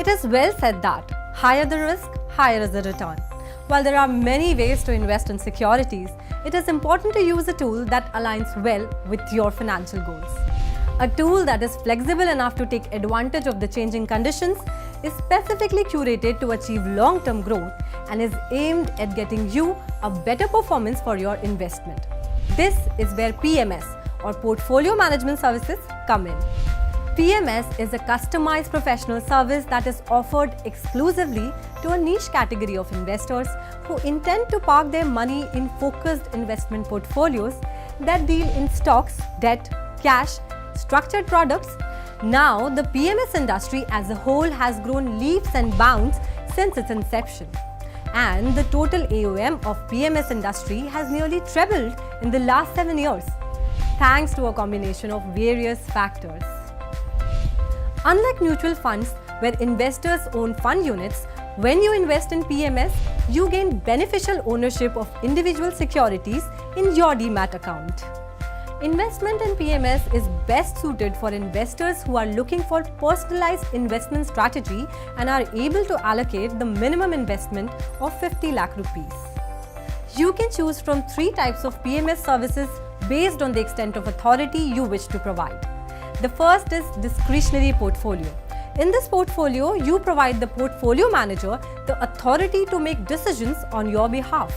It is well said that higher the risk, higher is the return. While there are many ways to invest in securities, it is important to use a tool that aligns well with your financial goals. A tool that is flexible enough to take advantage of the changing conditions, is specifically curated to achieve long-term growth and is aimed at getting you a better performance for your investment. This is where PMS or Portfolio Management Services come in. PMS is a customized professional service that is offered exclusively to a niche category of investors who intend to park their money in focused investment portfolios that deal in stocks, debt, cash, structured products. Now, the PMS industry as a whole has grown leaps and bounds since its inception. And the total AUM of PMS industry has nearly trebled in the last 7 years, thanks to a combination of various factors. Unlike mutual funds, where investors own fund units, when you invest in PMS, you gain beneficial ownership of individual securities in your demat account. Investment in PMS is best suited for investors who are looking for personalized investment strategy and are able to allocate the minimum investment of 50 lakh rupees. You can choose from 3 types of PMS services based on the extent of authority you wish to provide. The first is discretionary portfolio. In this portfolio, you provide the portfolio manager the authority to make decisions on your behalf.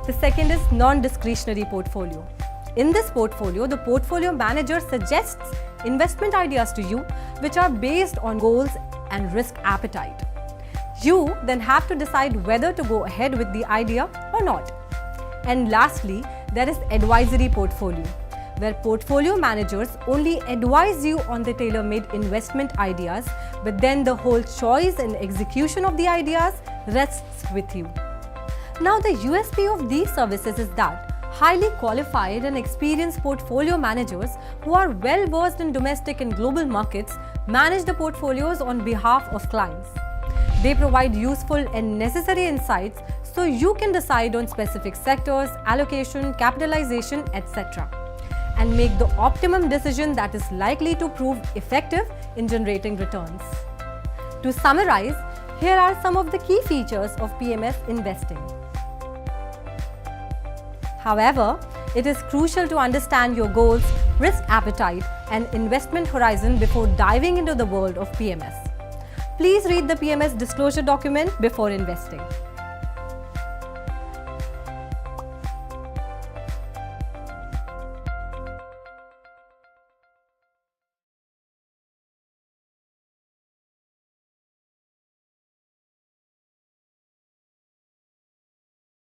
The second is non-discretionary portfolio. In this portfolio, the portfolio manager suggests investment ideas to you which are based on goals and risk appetite. You then have to decide whether to go ahead with the idea or not. And lastly, there is advisory portfolio, where portfolio managers only advise you on the tailor-made investment ideas, but then the whole choice and execution of the ideas rests with you. Now, the USP of these services is that highly qualified and experienced portfolio managers who are well versed in domestic and global markets manage the portfolios on behalf of clients. They provide useful and necessary insights so you can decide on specific sectors, allocation, capitalization, etc., and make the optimum decision that is likely to prove effective in generating returns. To summarize, here are some of the key features of PMS investing. However, it is crucial to understand your goals, risk appetite, and investment horizon before diving into the world of PMS. Please read the PMS disclosure document before investing.